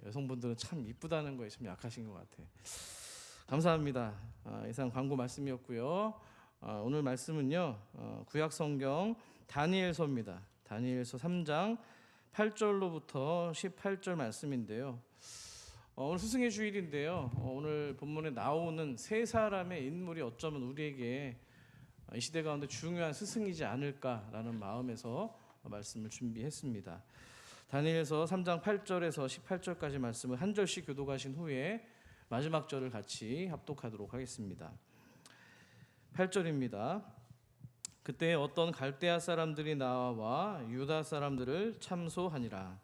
여성분들은 참 이쁘다는 거에 좀 약하신 것 같아. 감사합니다. 이상 광고 말씀이었고요. 오늘 말씀은요, 구약 성경 다니엘서입니다. 다니엘서 3장 8절로부터 18절 말씀인데요. 오늘 스승의 주일인데요. 오늘 본문에 나오는 세 사람의 인물이 어쩌면 우리에게 이 시대 가운데 중요한 스승이지 않을까라는 마음에서 말씀을 준비했습니다. 다니엘서 3장 8절에서 18절까지 말씀을 한 절씩 교독하신 후에 마지막 절을 같이 합독하도록 하겠습니다. 8절입니다. 그때 어떤 갈대아 사람들이 나와 유다 사람들을 참소하니라.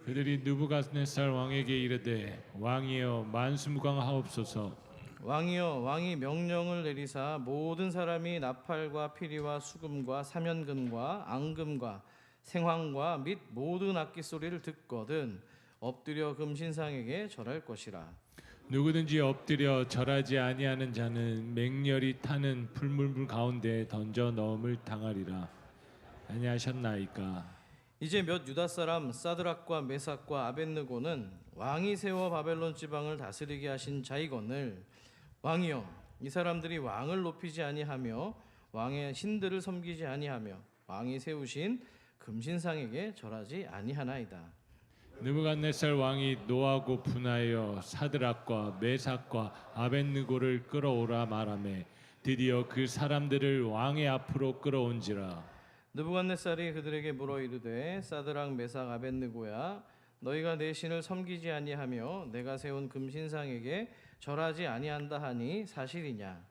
그들이 느부갓네살 왕에게 이르되 왕이여 만수무강하옵소서. 왕이여, 왕이 명령을 내리사 모든 사람이 나팔과 피리와 수금과 사면금과 앙금과 생황과 및 모든 악기 소리를 듣거든 엎드려 금신상에게 절할 것이라. 누구든지 엎드려 절하지 아니하는 자는 맹렬히 타는 풀물불 가운데 던져 넣음을 당하리라. 아니하셨나이까. 이제 몇 유다 사람 사드락과 메삭과 아벳느고는 왕이 세워 바벨론 지방을 다스리게 하신 자이거늘 왕이여, 이 사람들이 왕을 높이지 아니하며 왕의 신들을 섬기지 아니하며 왕이 세우신 금신상에게 절하지 아니하나이다. 느부갓네살 왕이 노하고 분하여 사드락과 메삭과 아벳느고를 끌어오라 말하매 드디어 그 사람들을 왕의 앞으로 끌어온지라. 느부갓네살이 그들에게 물어 이르되 사드락 메삭 아벳느고야, 너희가 내 신을 섬기지 아니하며 내가 세운 금신상에게 절하지 아니한다 하니 사실이냐?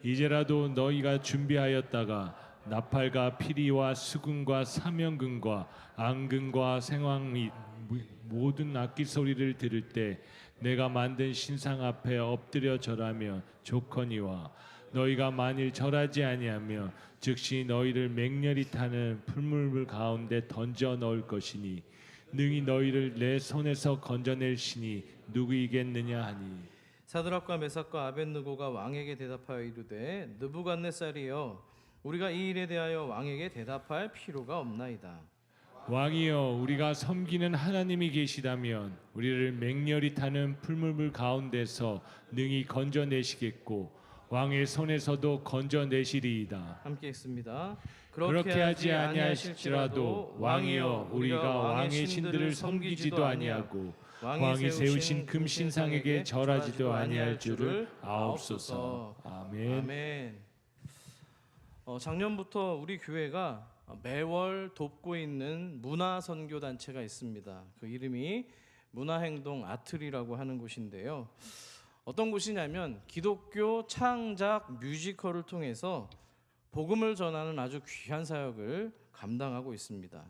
이제라도 너희가 준비하였다가 나팔과 피리와 수금과 사면금과 앙금과 생황 및 모든 악기 소리를 들을 때 내가 만든 신상 앞에 엎드려 절하며 좋거니와 너희가 만일 절하지 아니하며 즉시 너희를 맹렬히 타는 풀물불 가운데 던져 넣을 것이니 능히 너희를 내 손에서 건져낼 신이 누구이겠느냐 하니. 사드락과 메삭과 아벳느고가 왕에게 대답하여 이르되 느부갓네살이여, 우리가 이 일에 대하여 왕에게 대답할 필요가 없나이다. 왕이여, 우리가 섬기는 하나님이 계시다면 우리를 맹렬히 타는 풀물불 가운데서 능히 건져내시겠고 왕의 손에서도 건져내시리이다. 함께 읽습니다. 그렇게 하지 아니하실지라도 왕이여, 우리가 왕의 신들을 섬기지도 아니하고 왕이 세우신 금신상에게 절하지도 아니할 줄을 아옵소서. 아멘. 아멘. 작년부터 우리 교회가 매월 돕고 있는 문화 선교 단체가 있습니다. 그 이름이 문화행동 아트리라고 하는 곳인데요. 어떤 곳이냐면 기독교 창작 뮤지컬을 통해서 복음을 전하는 아주 귀한 사역을 감당하고 있습니다.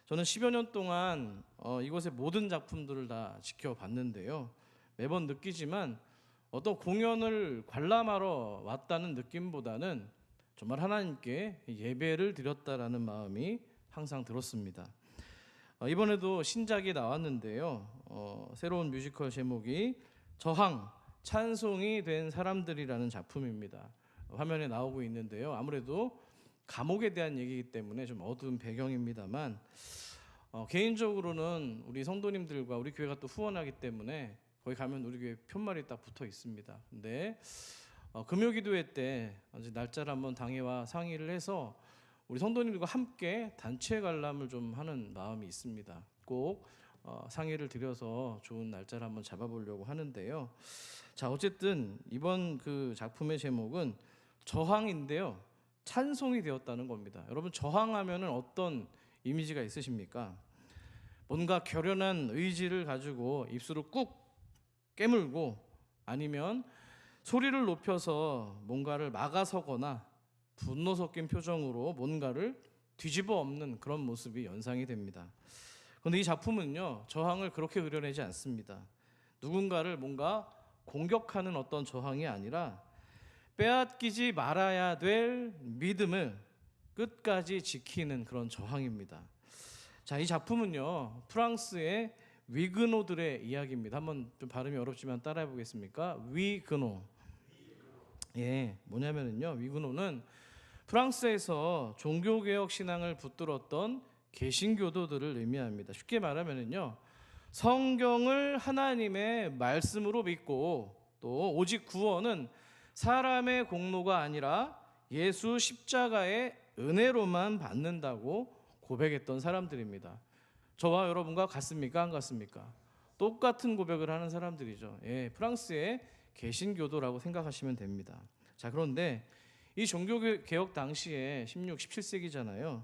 저는 10여 년 동안 이곳의 모든 작품들을 다 지켜봤는데요. 매번 느끼지만 어떤 공연을 관람하러 왔다는 느낌보다는 정말 하나님께 예배를 드렸다라는 마음이 항상 들었습니다. 이번에도 신작이 나왔는데요. 새로운 뮤지컬 제목이 저항, 찬송이 된 사람들이라는 작품입니다. 화면에 나오고 있는데요. 아무래도 감옥에 대한 얘기이기 때문에 좀 어두운 배경입니다만 개인적으로는 우리 성도님들과 우리 교회가 또 후원하기 때문에 거기 가면 우리 교회 편말이 딱 붙어 있습니다. 근데 금요기도회 때 날짜를 한번 당회와 상의를 해서 우리 성도님들과 함께 단체 관람을 좀 하는 마음이 있습니다. 꼭 상의를 드려서 좋은 날짜를 한번 잡아보려고 하는데요. 자, 어쨌든 이번 그 작품의 제목은 저항인데요. 찬송이 되었다는 겁니다. 여러분, 저항하면은 어떤 이미지가 있으십니까? 뭔가 결연한 의지를 가지고 입술을 꾹 깨물고 아니면 소리를 높여서 뭔가를 막아서거나 분노 섞인 표정으로 뭔가를 뒤집어 엎는 그런 모습이 연상이 됩니다. 그런데 이 작품은요, 저항을 그렇게 그려내지 않습니다. 누군가를 뭔가 공격하는 어떤 저항이 아니라 빼앗기지 말아야 될 믿음을 끝까지 지키는 그런 저항입니다. 자, 이 작품은요, 프랑스의 위그노들의 이야기입니다. 한번 좀 발음이 어렵지만 따라해 보겠습니까? 위그노. 예, 뭐냐면은요, 위그노는 프랑스에서 종교개혁 신앙을 붙들었던 개신교도들을 의미합니다. 쉽게 말하면은요, 성경을 하나님의 말씀으로 믿고 또 오직 구원은 사람의 공로가 아니라 예수 십자가의 은혜로만 받는다고 고백했던 사람들입니다. 저와 여러분과 같습니까? 안 같습니까? 똑같은 고백을 하는 사람들이죠. 프랑스의 개신교도라고 생각하시면 됩니다. 자, 그런데 이 종교개혁 당시에 16, 17세기잖아요.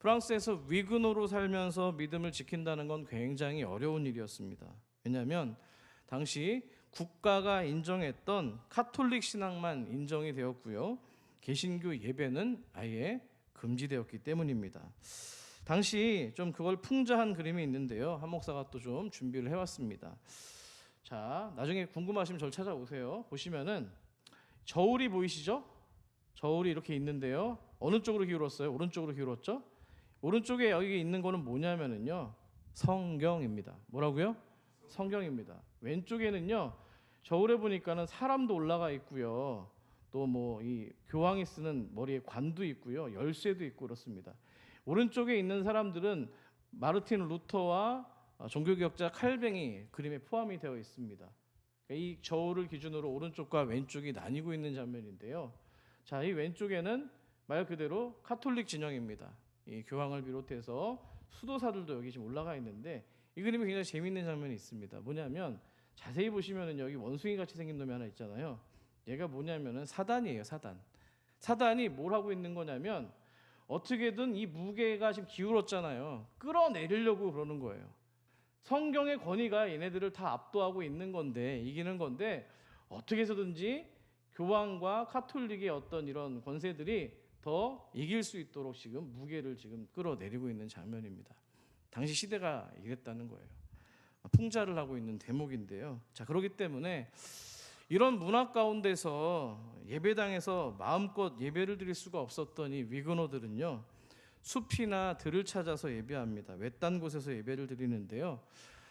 프랑스에서 위그노로 살면서 믿음을 지킨다는 건 굉장히 어려운 일이었습니다. 왜냐하면 당시 국가가 인정했던 카톨릭 신앙만 인정이 되었고요. 개신교 예배는 아예 금지되었기 때문입니다. 당시 좀 그걸 풍자한 그림이 있는데요. 한 목사가 또 좀 준비를 해왔습니다. 자, 나중에 궁금하시면 저를 찾아오세요. 보시면은 저울이 보이시죠? 저울이 이렇게 있는데요. 어느 쪽으로 기울었어요? 오른쪽으로 기울었죠? 오른쪽에 여기 있는 거는 뭐냐면은요, 성경입니다. 뭐라고요? 성경입니다. 왼쪽에는요, 저울에 보니까는 사람도 올라가 있고요. 또 뭐 이 교황이 쓰는 머리에 관도 있고요. 열쇠도 있고 그렇습니다. 오른쪽에 있는 사람들은 마르틴 루터와 종교개혁자 칼뱅이 그림에 포함이 되어 있습니다. 이 저울을 기준으로 오른쪽과 왼쪽이 나뉘고 있는 장면인데요. 자, 이 왼쪽에는 말 그대로 카톨릭 진영입니다. 이 교황을 비롯해서 수도사들도 여기 지금 올라가 있는데 이 그림이 굉장히 재미있는 장면이 있습니다. 뭐냐면 자세히 보시면은 여기 원숭이 같이 생긴 놈이 하나 있잖아요. 얘가 뭐냐면은 사단이에요, 사단. 사단이 뭘 하고 있는 거냐면 어떻게든 이 무게가 지금 기울었잖아요. 끌어내리려고 그러는 거예요. 성경의 권위가 얘네들을 다 압도하고 있는 건데, 이기는 건데 어떻게 해서든지 교황과 카톨릭의 어떤 이런 권세들이 더 이길 수 있도록 지금 무게를 지금 끌어내리고 있는 장면입니다. 당시 시대가 이랬다는 거예요. 풍자를 하고 있는 대목인데요. 자, 그렇기 때문에 이런 문화 가운데서 예배당에서 마음껏 예배를 드릴 수가 없었던 이 위그노들은요, 숲이나 들을 찾아서 예배합니다. 외딴 곳에서 예배를 드리는데요.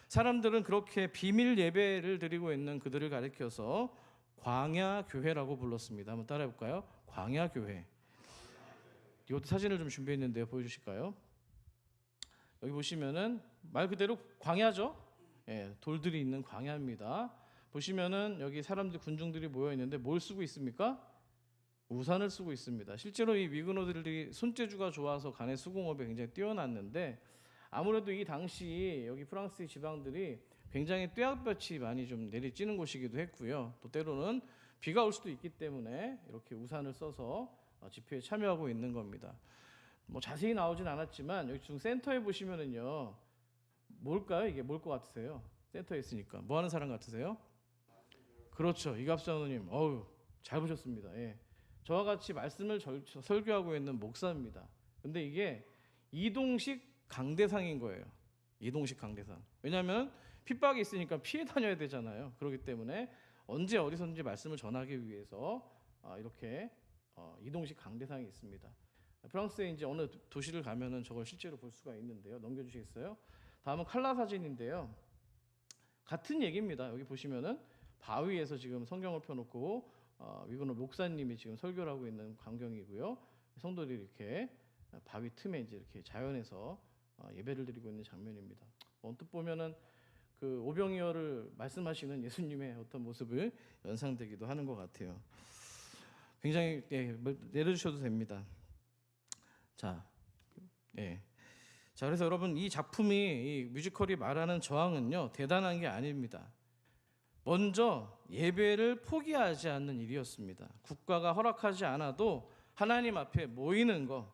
사람들은 그렇게 비밀 예배를 드리고 있는 그들을 가리켜서 광야 교회라고 불렀습니다. 한번 따라해 볼까요? 광야 교회. 이것도 사진을 좀 준비했는데요. 보여주실까요? 여기 보시면은 말 그대로 광야죠. 돌들이 있는 광야입니다. 보시면은 여기 사람들 군중들이 모여 있는데 뭘 쓰고 있습니까? 우산을 쓰고 있습니다. 실제로 이 위그노들이 손재주가 좋아서 간의 수공업에 굉장히 뛰어났는데 아무래도 이 당시 여기 프랑스의 지방들이 굉장히 뙤약볕이 많이 좀 내리쬐는 곳이기도 했고요. 또 때로는 비가 올 수도 있기 때문에 이렇게 우산을 써서 집회에 참여하고 있는 겁니다. 뭐 자세히 나오진 않았지만 여기 중 센터에 보시면은요, 뭘까요? 이게 뭘 것 같으세요? 센터에 있으니까 뭐 하는 사람 같으세요? 그렇죠, 이갑장로님. 어우, 잘 보셨습니다. 저와 같이 말씀을 설교하고 있는 목사입니다. 근데 이게 이동식 강대상인 거예요. 이동식 강대상. 왜냐하면 핍박이 있으니까 피해 다녀야 되잖아요. 그렇기 때문에 언제 어디서든지 말씀을 전하기 위해서 이렇게 이동식 강대상이 있습니다. 프랑스에 이제 어느 도시를 가면은 저걸 실제로 볼 수가 있는데요. 넘겨주시겠어요? 다음은 칼라 사진인데요. 같은 얘기입니다. 여기 보시면은 바위에서 지금 성경을 펴놓고 위그노 목사님이 지금 설교를 하고 있는 광경이고요. 성도들이 이렇게 바위 틈에 이제 이렇게 자연에서 예배를 드리고 있는 장면입니다. 언뜻 보면은 그 오병이어를 말씀하시는 예수님의 어떤 모습을 연상되기도 하는 것 같아요. 굉장히 내려주셔도 됩니다. 자, 자, 그래서 여러분 이 작품이 이 뮤지컬이 말하는 저항은요, 대단한 게 아닙니다. 먼저 예배를 포기하지 않는 일이었습니다. 국가가 허락하지 않아도 하나님 앞에 모이는 거,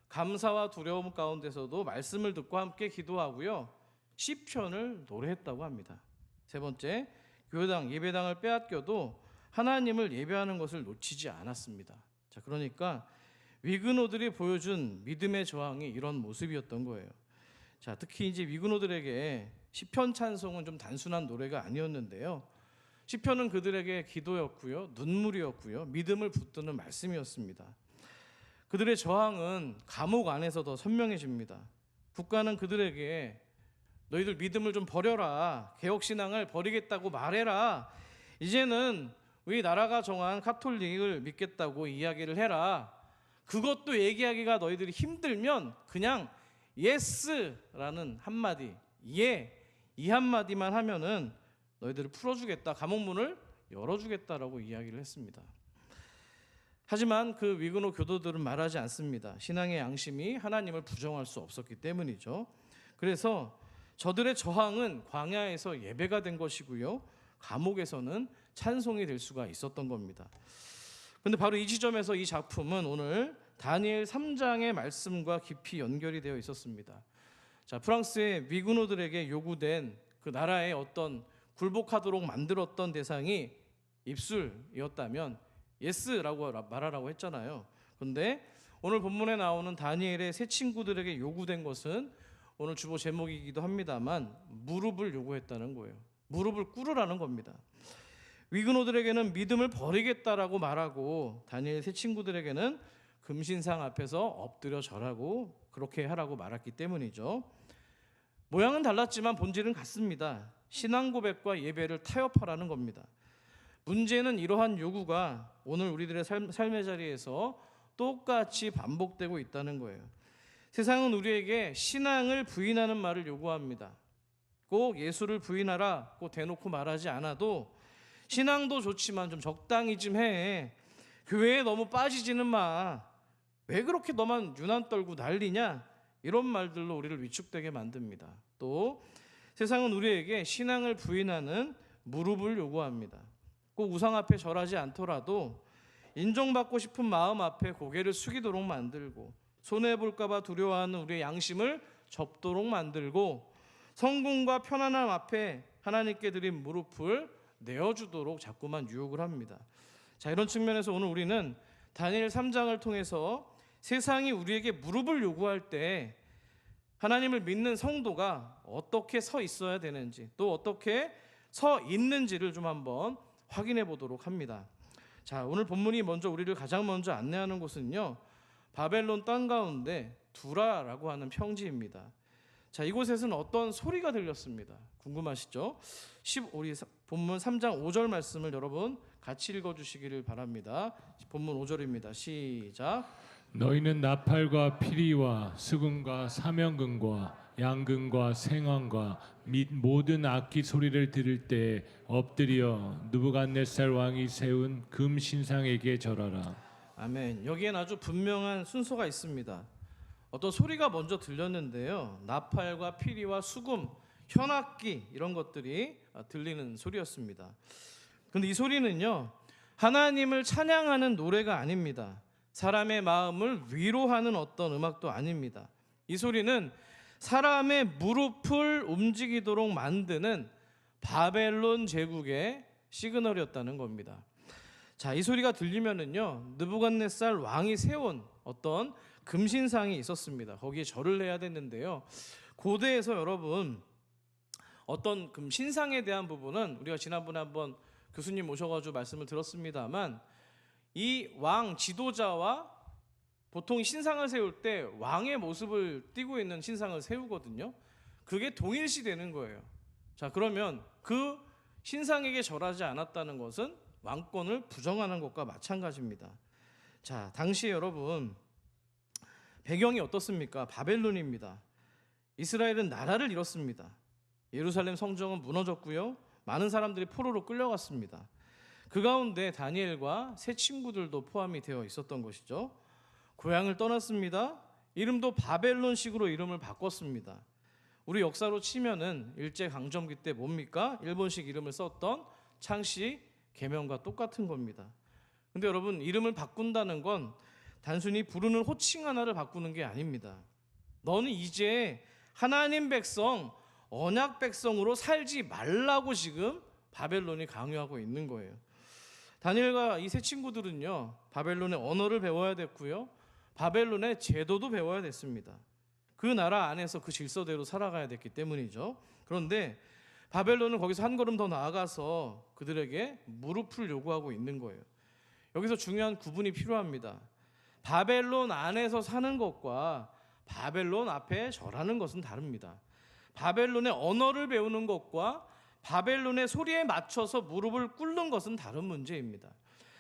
감사와 두려움 가운데서도 말씀을 듣고 함께 기도하고요, 시편을 노래했다고 합니다. 세 번째, 교회당 예배당을 빼앗겨도 하나님을 예배하는 것을 놓치지 않았습니다. 자, 그러니까 위그노들이 보여준 믿음의 저항이 이런 모습이었던 거예요. 자, 특히 이제 위그노들에게 시편 찬송은 좀 단순한 노래가 아니었는데요. 시편은 그들에게 기도였고요, 눈물이었고요, 믿음을 붙드는 말씀이었습니다. 그들의 저항은 감옥 안에서 더 선명해집니다. 국가는 그들에게 너희들 믿음을 좀 버려라, 개혁신앙을 버리겠다고 말해라, 이제는 우리 나라가 정한 카톨릭을 믿겠다고 이야기를 해라, 그것도 얘기하기가 너희들이 힘들면 그냥 예스라는 한마디, 이 한마디만 하면은 너희들을 풀어주겠다, 감옥문을 열어주겠다라고 이야기를 했습니다. 하지만 그 위그노 교도들은 말하지 않습니다. 신앙의 양심이 하나님을 부정할 수 없었기 때문이죠. 그래서 저들의 저항은 광야에서 예배가 된 것이고요, 감옥에서는 찬송이 될 수가 있었던 겁니다. 그런데 바로 이 지점에서 이 작품은 오늘 다니엘 3장의 말씀과 깊이 연결이 되어 있었습니다. 자, 프랑스의 위그노들에게 요구된 그 나라의 어떤 굴복하도록 만들었던 대상이 입술이었다면 예스라고 말하라고 했잖아요. 그런데 오늘 본문에 나오는 다니엘의 세 친구들에게 요구된 것은 오늘 주보 제목이기도 합니다만 무릎을 요구했다는 거예요. 무릎을 꿇으라는 겁니다. 위그노들에게는 믿음을 버리겠다라고 말하고 다니엘 세 친구들에게는 금신상 앞에서 엎드려 절하고 그렇게 하라고 말했기 때문이죠. 모양은 달랐지만 본질은 같습니다. 신앙 고백과 예배를 타협하라는 겁니다. 문제는 이러한 요구가 오늘 우리들의 삶의 자리에서 똑같이 반복되고 있다는 거예요. 세상은 우리에게 신앙을 부인하는 말을 요구합니다. 꼭 예수를 부인하라, 꼭 대놓고 말하지 않아도 신앙도 좋지만 좀 적당히 좀 해. 교회에 너무 빠지지는 마. 왜 그렇게 너만 유난 떨고 난리냐? 이런 말들로 우리를 위축되게 만듭니다. 또 세상은 우리에게 신앙을 부인하는 무릎을 요구합니다. 꼭 우상 앞에 절하지 않더라도 인정받고 싶은 마음 앞에 고개를 숙이도록 만들고 손해볼까 봐 두려워하는 우리의 양심을 접도록 만들고 성공과 편안함 앞에 하나님께 드린 무릎을 내어주도록 자꾸만 유혹을 합니다. 자, 이런 측면에서 오늘 우리는 다니엘 3장을 통해서 세상이 우리에게 무릎을 요구할 때 하나님을 믿는 성도가 어떻게 서 있어야 되는지, 또 어떻게 서 있는지를 좀 한번 확인해 보도록 합니다. 자, 오늘 본문이 먼저 우리를 가장 먼저 안내하는 곳은요, 바벨론 땅 가운데 두라라고 하는 평지입니다. 자, 이곳에서는 어떤 소리가 들렸습니다. 궁금하시죠? 우리 본문 3장 5절 말씀을 여러분 같이 읽어주시기를 바랍니다. 본문 5절입니다. 시작. 너희는 나팔과 피리와 수금과 사명금과 양금과 생황과 및 모든 악기 소리를 들을 때 엎드려 느부갓네살 왕이 세운 금 신상에게 절하라. 아멘. 여기엔 아주 분명한 순서가 있습니다. 어떤 소리가 먼저 들렸는데요, 나팔과 피리와 수금, 현악기 이런 것들이 들리는 소리였습니다. 그런데 이 소리는요, 하나님을 찬양하는 노래가 아닙니다. 사람의 마음을 위로하는 어떤 음악도 아닙니다. 이 소리는 사람의 무릎을 움직이도록 만드는 바벨론 제국의 시그널이었다는 겁니다. 자, 이 소리가 들리면은요, 느부갓네살 왕이 세운 어떤 금신상이 있었습니다. 거기에 절을 해야 됐는데요, 고대에서 여러분 어떤 금신상에 대한 부분은 우리가 지난번에 한번 교수님 모셔가지고 말씀을 들었습니다만, 이 왕 지도자와 보통 신상을 세울 때 왕의 모습을 띠고 있는 신상을 세우거든요. 그게 동일시 되는 거예요. 자, 그러면 그 신상에게 절하지 않았다는 것은 왕권을 부정하는 것과 마찬가지입니다. 자, 당시에 여러분 배경이 어떻습니까? 바벨론입니다. 이스라엘은 나라를 잃었습니다. 예루살렘 성정은 무너졌고요, 많은 사람들이 포로로 끌려갔습니다. 그 가운데 다니엘과 세 친구들도 포함이 되어 있었던 것이죠. 고향을 떠났습니다. 이름도 바벨론식으로 이름을 바꿨습니다. 우리 역사로 치면은 일제강점기 때 뭡니까? 일본식 이름을 썼던 창씨 계명과 똑같은 겁니다. 근데 여러분, 이름을 바꾼다는 건 단순히 부르는 호칭 하나를 바꾸는 게 아닙니다. 너는 이제 하나님 백성, 언약 백성으로 살지 말라고 지금 바벨론이 강요하고 있는 거예요. 다니엘과 이 세 친구들은요, 바벨론의 언어를 배워야 됐고요, 바벨론의 제도도 배워야 됐습니다. 그 나라 안에서 그 질서대로 살아가야 됐기 때문이죠. 그런데 바벨론은 거기서 한 걸음 더 나아가서 그들에게 무릎을 요구하고 있는 거예요. 여기서 중요한 구분이 필요합니다. 바벨론 안에서 사는 것과 바벨론 앞에 절하는 것은 다릅니다. 바벨론의 언어를 배우는 것과 바벨론의 소리에 맞춰서 무릎을 꿇는 것은 다른 문제입니다.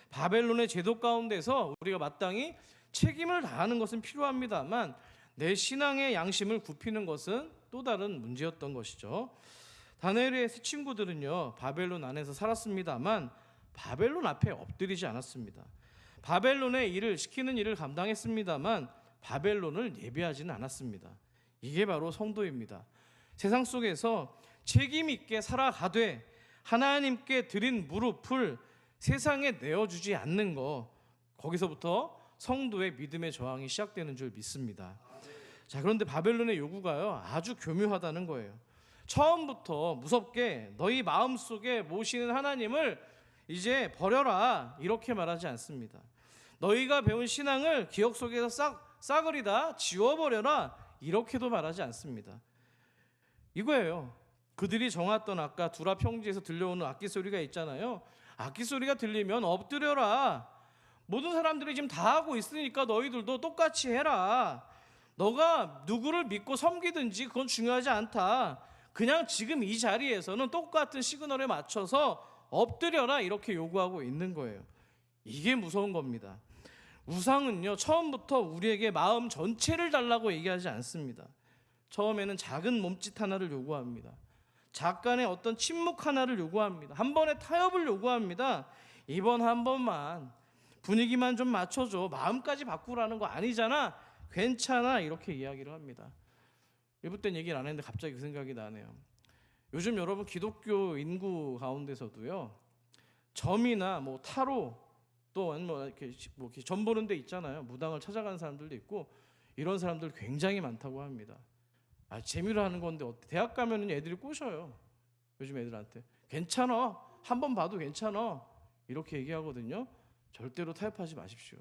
바벨론의 제도 가운데서 우리가 마땅히 책임을 다하는 것은 필요합니다만 내 신앙의 양심을 굽히는 것은 또 다른 문제였던 것이죠. 다니엘의 세 친구들은요 바벨론 안에서 살았습니다만 바벨론 앞에 엎드리지 않았습니다. 바벨론의 일을 시키는 일을 감당했습니다만 바벨론을 예배하지는 않았습니다. 이게 바로 성도입니다. 세상 속에서 책임 있게 살아가되 하나님께 드린 무릎을 세상에 내어주지 않는 거, 거기서부터 성도의 믿음의 저항이 시작되는 줄 믿습니다. 자, 그런데 바벨론의 요구가요 아주 교묘하다는 거예요. 처음부터 무섭게 너희 마음속에 모시는 하나님을 이제 버려라 이렇게 말하지 않습니다. 너희가 배운 신앙을 기억 속에서 싸그리다 지워버려라 이렇게도 말하지 않습니다. 이거예요. 그들이 정했던 아까 두라 평지에서 들려오는 악기 소리가 있잖아요. 악기 소리가 들리면 엎드려라. 모든 사람들이 지금 다 하고 있으니까 너희들도 똑같이 해라. 너가 누구를 믿고 섬기든지 그건 중요하지 않다. 그냥 지금 이 자리에서는 똑같은 시그널에 맞춰서 엎드려라 이렇게 요구하고 있는 거예요. 이게 무서운 겁니다. 우상은요 처음부터 우리에게 마음 전체를 달라고 얘기하지 않습니다. 처음에는 작은 몸짓 하나를 요구합니다. 잠깐의 어떤 침묵 하나를 요구합니다. 한 번의 타협을 요구합니다. 이번 한 번만 분위기만 좀 맞춰줘. 마음까지 바꾸라는 거 아니잖아. 괜찮아 이렇게 이야기를 합니다. 일부 때는 얘기를 안 했는데 갑자기 그 생각이 나네요. 요즘 여러분 기독교 인구 가운데서도요 점이나 뭐 타로 또 이렇게 점 보는 데 있잖아요. 무당을 찾아가는 사람들도 있고 이런 사람들 굉장히 많다고 합니다. 재미로 하는 건데 대학 가면은 애들이 꼬셔요. 요즘 애들한테 괜찮아, 한 번 봐도 괜찮아 이렇게 얘기하거든요. 절대로 타협하지 마십시오.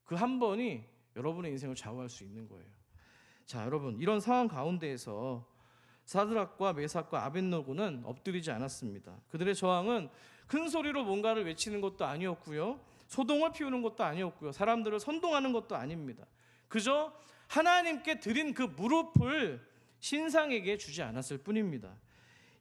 그 한 번이 여러분의 인생을 좌우할 수 있는 거예요. 자, 여러분 이런 상황 가운데에서 사드락과 메삭과 아벳노고는 엎드리지 않았습니다. 그들의 저항은 큰 소리로 뭔가를 외치는 것도 아니었고요, 소동을 피우는 것도 아니었고요, 사람들을 선동하는 것도 아닙니다. 그저 하나님께 드린 그 무릎을 신상에게 주지 않았을 뿐입니다.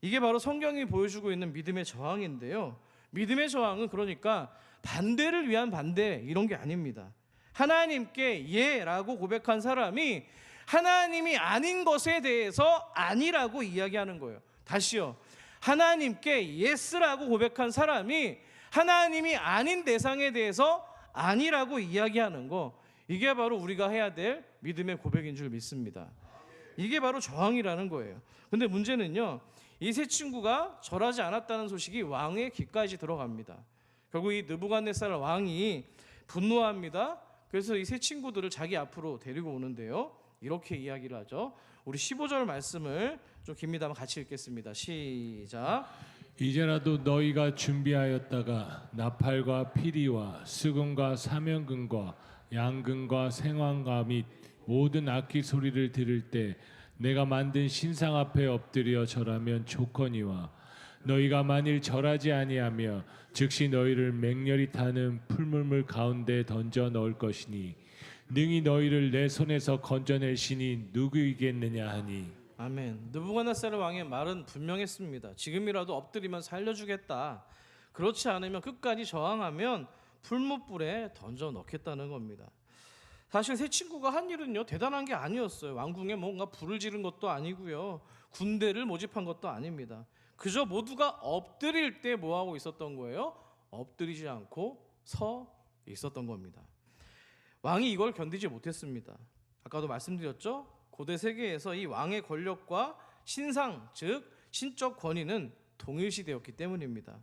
이게 바로 성경이 보여주고 있는 믿음의 저항인데요. 믿음의 저항은 그러니까 반대를 위한 반대 이런 게 아닙니다. 하나님께 예라고 고백한 사람이 하나님이 아닌 것에 대해서 아니라고 이야기하는 거예요. 다시요. 하나님께 예스라고 고백한 사람이 하나님이 아닌 대상에 대해서 아니라고 이야기하는 거, 이게 바로 우리가 해야 될 믿음의 고백인 줄 믿습니다. 이게 바로 저항이라는 거예요. 근데 문제는요, 이 세 친구가 절하지 않았다는 소식이 왕의 귀까지 들어갑니다. 결국 이 느부갓네살 왕이 분노합니다. 그래서 이 세 친구들을 자기 앞으로 데리고 오는데요, 이렇게 이야기를 하죠. 우리 15절 말씀을 좀 깁니다만 같이 읽겠습니다. 시작. 이제라도 너희가 준비하였다가 나팔과 피리와 수금과 사면금과 양금과 생황과 및 모든 악기 소리를 들을 때 내가 만든 신상 앞에 엎드려 절하면 좋거니와 너희가 만일 절하지 아니하며 즉시 너희를 맹렬히 타는 풀물물 가운데 던져 넣을 것이니 능히 너희를 내 손에서 건져낼 신이 누구이겠느냐 하니. 아멘. 느부갓네살 왕의 말은 분명했습니다. 지금이라도 엎드리면 살려주겠다. 그렇지 않으면 끝까지 저항하면 풀무불에 던져 넣겠다는 겁니다. 사실 세 친구가 한 일은요 대단한 게 아니었어요. 왕궁에 뭔가 불을 지른 것도 아니고요, 군대를 모집한 것도 아닙니다. 그저 모두가 엎드릴 때 뭐 하고 있었던 거예요? 엎드리지 않고 서 있었던 겁니다. 왕이 이걸 견디지 못했습니다. 아까도 말씀드렸죠? 고대 세계에서 이 왕의 권력과 신상, 즉 신적 권위는 동일시되었기 때문입니다.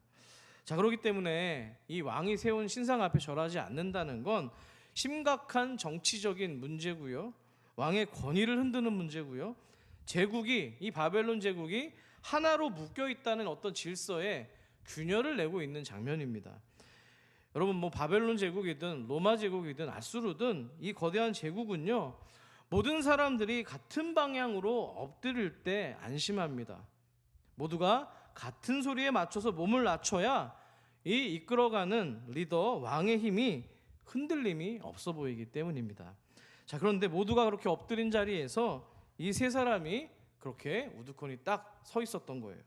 자, 그렇기 때문에 이 왕이 세운 신상 앞에 절하지 않는다는 건 심각한 정치적인 문제고요, 왕의 권위를 흔드는 문제고요, 제국이, 이 바벨론 제국이 하나로 묶여 있다는 어떤 질서에 균열을 내고 있는 장면입니다. 여러분, 뭐 바벨론 제국이든 로마 제국이든 아수르든 이 거대한 제국은요 모든 사람들이 같은 방향으로 엎드릴 때 안심합니다. 모두가 같은 소리에 맞춰서 몸을 낮춰야 이 이끌어가는 리더 왕의 힘이 흔들림이 없어 보이기 때문입니다. 자, 그런데 모두가 그렇게 엎드린 자리에서 이 세 사람이 그렇게 우두커니 딱 서 있었던 거예요.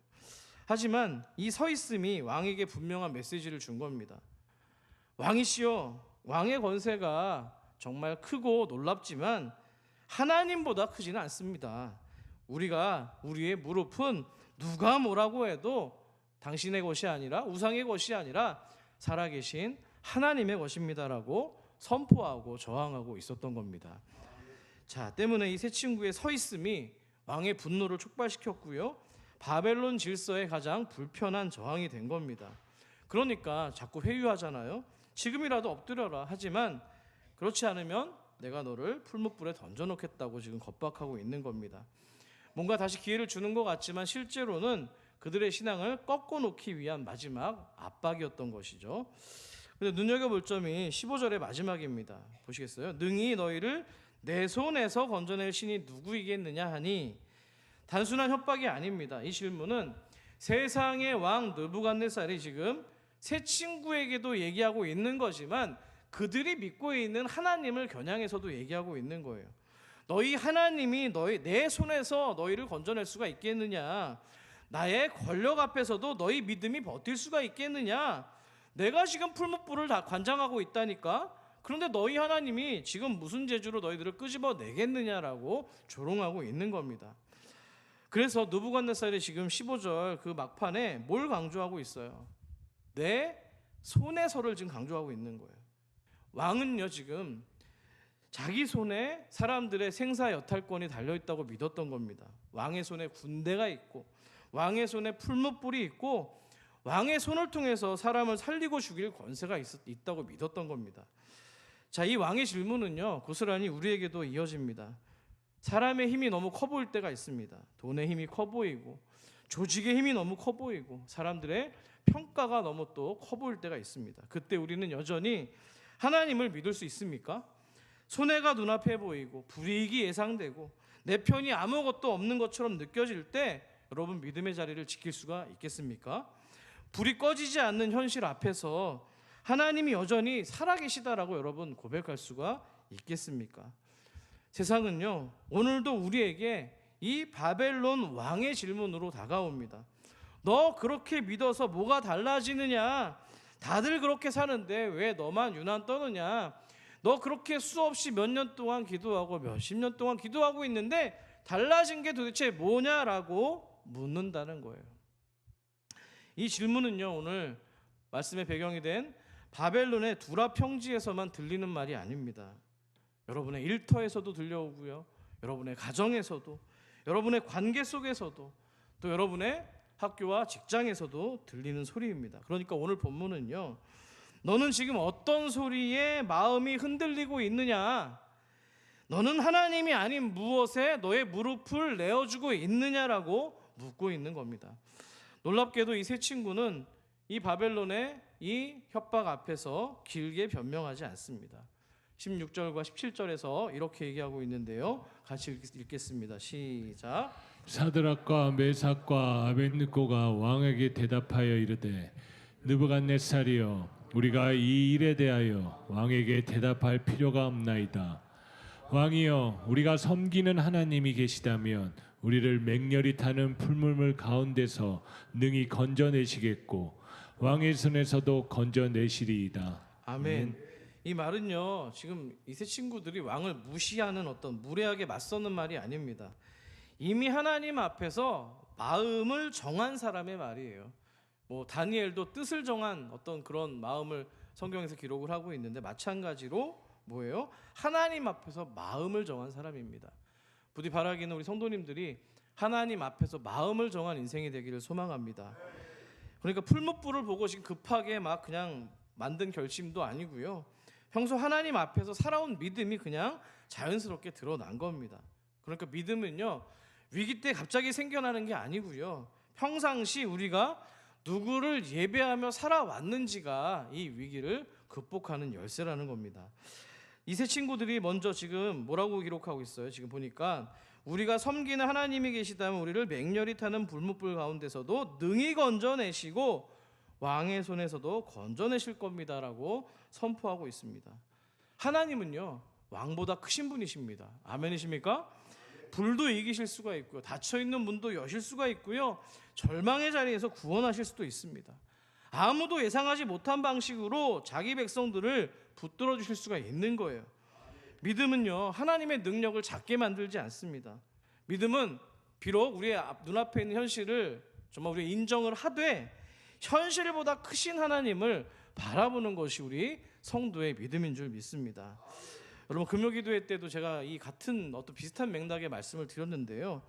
하지만 이 서 있음이 왕에게 분명한 메시지를 준 겁니다. 왕이시여, 왕의 권세가 정말 크고 놀랍지만 하나님보다 크지는 않습니다. 우리의 무릎은 누가 뭐라고 해도 당신의 것이 아니라 우상의 것이 아니라 살아계신 하나님의 것입니다라고 선포하고 저항하고 있었던 겁니다. 자, 때문에 이 세 친구의 서 있음이 왕의 분노를 촉발시켰고요. 바벨론 질서에 가장 불편한 저항이 된 겁니다. 그러니까 자꾸 회유하잖아요. 지금이라도 엎드려라. 하지만 그렇지 않으면 내가 너를 풀무불에 던져놓겠다고 지금 겁박하고 있는 겁니다. 뭔가 다시 기회를 주는 것 같지만 실제로는 그들의 신앙을 꺾어놓기 위한 마지막 압박이었던 것이죠. 근데 눈여겨볼 점이 15절의 마지막입니다. 보시겠어요? 능히 너희를 내 손에서 건져낼 신이 누구이겠느냐 하니, 단순한 협박이 아닙니다. 이 질문은 세상의 왕 느부갓네살이 지금 세 친구에게도 얘기하고 있는 거지만 그들이 믿고 있는 하나님을 겨냥해서도 얘기하고 있는 거예요. 너희 하나님이 내 손에서 너희를 건져낼 수가 있겠느냐? 나의 권력 앞에서도 너희 믿음이 버틸 수가 있겠느냐? 내가 지금 풀무불을 다 관장하고 있다니까? 그런데 너희 하나님이 지금 무슨 재주로 너희들을 끄집어 내겠느냐라고 조롱하고 있는 겁니다. 그래서 느부갓네살이 지금 15절 그 막판에 뭘 강조하고 있어요? 내 손에서를 지금 강조하고 있는 거예요. 왕은요, 지금 자기 손에 사람들의 생사 여탈권이 달려있다고 믿었던 겁니다. 왕의 손에 군대가 있고 왕의 손에 풀무불이 있고 왕의 손을 통해서 사람을 살리고 죽일 권세가 있다고 믿었던 겁니다. 자, 이 왕의 질문은요, 고스란히 우리에게도 이어집니다. 사람의 힘이 너무 커 보일 때가 있습니다. 돈의 힘이 커 보이고 조직의 힘이 너무 커 보이고 사람들의 평가가 너무 또 커 보일 때가 있습니다. 그때 우리는 여전히 하나님을 믿을 수 있습니까? 손해가 눈앞에 보이고 불이익이 예상되고 내 편이 아무것도 없는 것처럼 느껴질 때 여러분 믿음의 자리를 지킬 수가 있겠습니까? 불이 꺼지지 않는 현실 앞에서 하나님이 여전히 살아계시다라고 여러분 고백할 수가 있겠습니까? 세상은요, 오늘도 우리에게 이 바벨론 왕의 질문으로 다가옵니다. 너 그렇게 믿어서 뭐가 달라지느냐? 다들 그렇게 사는데 왜 너만 유난 떠느냐? 너 그렇게 수없이 몇 년 동안 기도하고 몇십 년 동안 기도하고 있는데 달라진 게 도대체 뭐냐라고 묻는다는 거예요. 이 질문은요, 오늘 말씀의 배경이 된 바벨론의 두라 평지에서만 들리는 말이 아닙니다. 여러분의 일터에서도 들려오고요, 여러분의 가정에서도, 여러분의 관계 속에서도, 또 여러분의 학교와 직장에서도 들리는 소리입니다. 그러니까 오늘 본문은요, 너는 지금 어떤 소리에 마음이 흔들리고 있느냐? 너는 하나님이 아닌 무엇에 너의 무릎을 내어주고 있느냐라고 묻고 있는 겁니다. 놀랍게도 이 세 친구는 이 바벨론의 이 협박 앞에서 길게 변명하지 않습니다. 16절과 17절에서 이렇게 얘기하고 있는데요, 같이 읽겠습니다. 시작. 사드락과 메삭과 아벳느고가 왕에게 대답하여 이르되, 느부갓네살이여, 우리가 이 일에 대하여 왕에게 대답할 필요가 없나이다. 왕이여, 우리가 섬기는 하나님이 계시다면 우리를 맹렬히 타는 풀물물 가운데서 능히 건져내시겠고 왕의 손에서도 건져내시리이다. 아멘. 이 말은요, 지금 이 세 친구들이 왕을 무시하는 어떤 무례하게 맞서는 말이 아닙니다. 이미 하나님 앞에서 마음을 정한 사람의 말이에요. 뭐 다니엘도 뜻을 정한 어떤 그런 마음을 성경에서 기록을 하고 있는데, 마찬가지로 뭐예요? 하나님 앞에서 마음을 정한 사람입니다. 부디 바라기는 우리 성도님들이 하나님 앞에서 마음을 정한 인생이 되기를 소망합니다. 그러니까 풀무불을 보고 지금 급하게 막 그냥 만든 결심도 아니고요, 평소 하나님 앞에서 살아온 믿음이 그냥 자연스럽게 드러난 겁니다. 그러니까 믿음은요, 위기 때 갑자기 생겨나는 게 아니고요, 평상시 우리가 누구를 예배하며 살아왔는지가 이 위기를 극복하는 열쇠라는 겁니다. 이 세 친구들이 먼저 지금 뭐라고 기록하고 있어요? 지금 보니까 우리가 섬기는 하나님이 계시다면 우리를 맹렬히 타는 불무불 가운데서도 능히 건져내시고 왕의 손에서도 건져내실 겁니다라고 선포하고 있습니다. 하나님은요, 왕보다 크신 분이십니다. 아멘이십니까? 불도 이기실 수가 있고요, 닫혀있는 문도 여실 수가 있고요, 절망의 자리에서 구원하실 수도 있습니다. 아무도 예상하지 못한 방식으로 자기 백성들을 붙들어 주실 수가 있는 거예요. 믿음은요, 하나님의 능력을 작게 만들지 않습니다. 믿음은 비록 우리의 눈앞에 있는 현실을 정말 우리 인정을 하되 현실보다 크신 하나님을 바라보는 것이 우리 성도의 믿음인 줄 믿습니다. 여러분, 금요기도회 때도 제가 이 같은 어떤 비슷한 맥락의 말씀을 드렸는데요.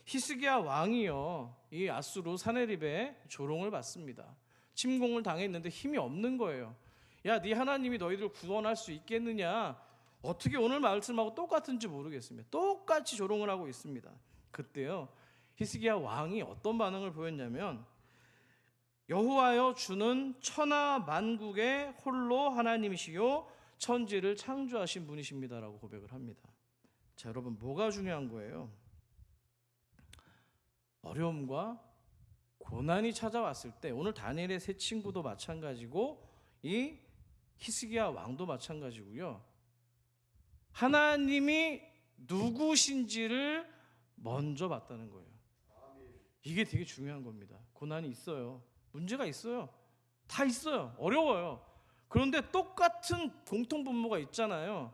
히스기야 왕이요, 이 아수르 사네립의 조롱을 받습니다. 침공을 당했는데 힘이 없는 거예요. 야, 네 하나님이 너희들 구원할 수 있겠느냐? 어떻게 오늘 말씀하고 똑같은지 모르겠습니다. 똑같이 조롱을 하고 있습니다. 그때요, 히스기야 왕이 어떤 반응을 보였냐면, 여호와여 주는 천하 만국의 홀로 하나님이시요 천지를 창조하신 분이십니다라고 고백을 합니다. 자, 여러분, 뭐가 중요한 거예요? 어려움과 고난이 찾아왔을 때, 오늘 다니엘의 세 친구도 마찬가지고 이 히스기야 왕도 마찬가지고요. 하나님이 누구신지를 먼저 봤다는 거예요. 이게 되게 중요한 겁니다. 고난이 있어요. 문제가 있어요. 다 있어요. 어려워요. 그런데 똑같은 공통분모가 있잖아요.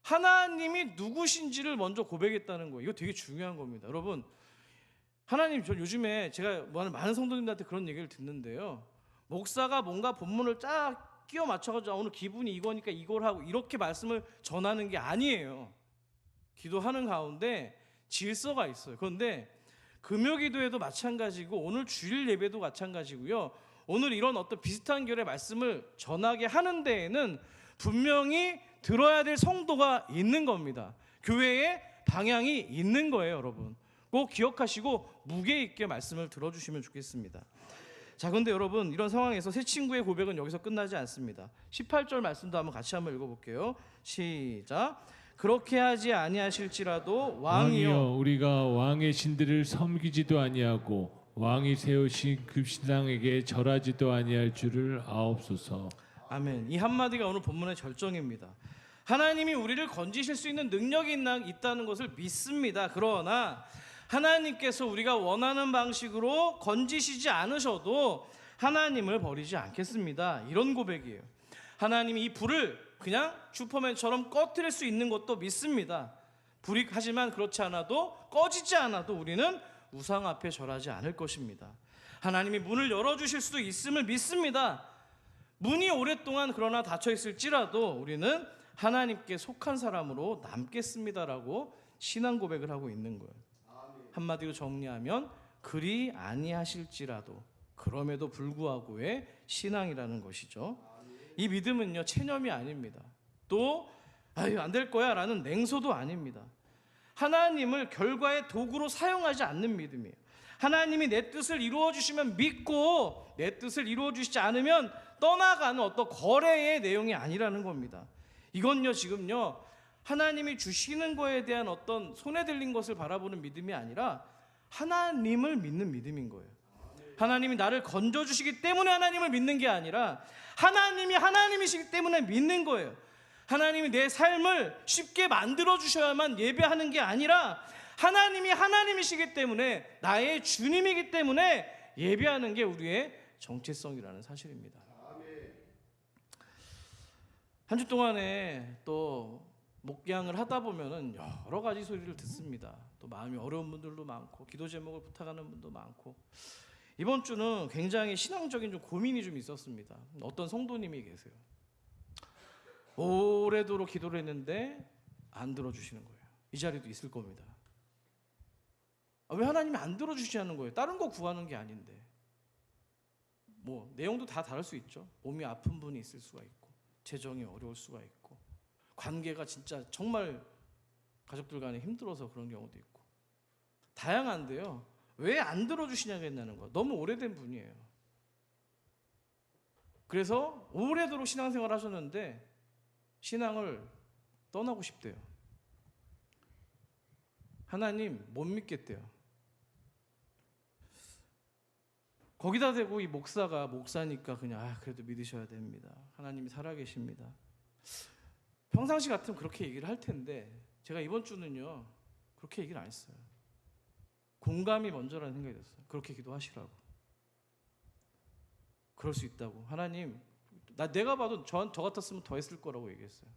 하나님이 누구신지를 먼저 고백했다는 거예요. 이거 되게 중요한 겁니다. 여러분, 하나님, 저 요즘에 제가 많은 성도님들한테 그런 얘기를 듣는데요. 목사가 뭔가 본문을 쫙 끼워 맞춰가지고 오늘 기분이 이거니까 이걸 하고 이렇게 말씀을 전하는 게 아니에요. 기도하는 가운데 질서가 있어요. 그런데 금요기도에도 마찬가지고 오늘 주일 예배도 마찬가지고요. 오늘 이런 어떤 비슷한 결의 말씀을 전하게 하는 데에는 분명히 들어야 될 성도가 있는 겁니다. 교회에 방향이 있는 거예요, 여러분. 꼭 기억하시고 무게 있게 말씀을 들어주시면 좋겠습니다. 자, 근데 여러분, 이런 상황에서 세 친구의 고백은 여기서 끝나지 않습니다. 18절 말씀도 같이 한번 읽어볼게요. 시작. 그렇게 하지 아니하실지라도 왕이여 우리가 왕의 신들을 섬기지도 아니하고 왕이 세우신 급신당에게 절하지도 아니할 줄을 아옵소서. 아멘. 이 한마디가 오늘 본문의 절정입니다. 하나님이 우리를 건지실 수 있는 능력이 있다는 것을 믿습니다. 그러나 하나님께서 우리가 원하는 방식으로 건지시지 않으셔도 하나님을 버리지 않겠습니다. 이런 고백이에요. 하나님이 이 불을 그냥 슈퍼맨처럼 꺼뜨릴 수 있는 것도 믿습니다. 불이 하지만 그렇지 않아도, 꺼지지 않아도 우리는 우상 앞에 절하지 않을 것입니다. 하나님이 문을 열어주실 수도 있음을 믿습니다. 문이 오랫동안 그러나 닫혀 있을지라도 우리는 하나님께 속한 사람으로 남겠습니다라고 신앙 고백을 하고 있는 거예요. 한마디로 정리하면 그리 아니하실지라도, 그럼에도 불구하고의 신앙이라는 것이죠. 이 믿음은요, 체념이 아닙니다. 또 안 될 거야 라는 냉소도 아닙니다. 하나님을 결과의 도구로 사용하지 않는 믿음이에요. 하나님이 내 뜻을 이루어 주시면 믿고 내 뜻을 이루어 주시지 않으면 떠나가는 어떤 거래의 내용이 아니라는 겁니다. 이건요, 지금요, 하나님이 주시는 거에 대한 어떤 손에 들린 것을 바라보는 믿음이 아니라 하나님을 믿는 믿음인 거예요. 하나님이 나를 건져주시기 때문에 하나님을 믿는 게 아니라 하나님이 하나님이시기 때문에 믿는 거예요. 하나님이 내 삶을 쉽게 만들어주셔야만 예배하는 게 아니라 하나님이 하나님이시기 때문에, 나의 주님이기 때문에 예배하는 게 우리의 정체성이라는 사실입니다. 한 주 동안에 또 목양을 하다 보면은 여러 가지 소리를 듣습니다. 또 마음이 어려운 분들도 많고, 기도 제목을 부탁하는 분도 많고. 이번 주는 굉장히 신앙적인 좀 고민이 좀 있었습니다. 어떤 성도님이 계세요. 오래도록 기도를 했는데 안 들어주시는 거예요. 이 자리도 있을 겁니다. 왜 하나님이 안 들어주시냐는 거예요. 다른 거 구하는 게 아닌데. 뭐 내용도 다 다를 수 있죠. 몸이 아픈 분이 있을 수가 있고, 재정이 어려울 수가 있고, 관계가 진짜 정말 가족들 간에 힘들어서 그런 경우도 있고, 다양한데요. 왜 안 들어주시냐는 거예요. 너무 오래된 분이에요. 그래서 오래도록 신앙생활 하셨는데 신앙을 떠나고 싶대요. 하나님 못 믿겠대요. 거기다 대고 이 목사가 목사니까 그냥 그래도 믿으셔야 됩니다. 하나님이 살아계십니다. 평상시 같으면 그렇게 얘기를 할 텐데 제가 이번 주는요, 그렇게 얘기를 안 했어요. 공감이 먼저라는 생각이 들었어요. 그렇게 기도하시라고. 그럴 수 있다고. 하나님, 내가 봐도 저 같았으면 더 했을 거라고 얘기했어요.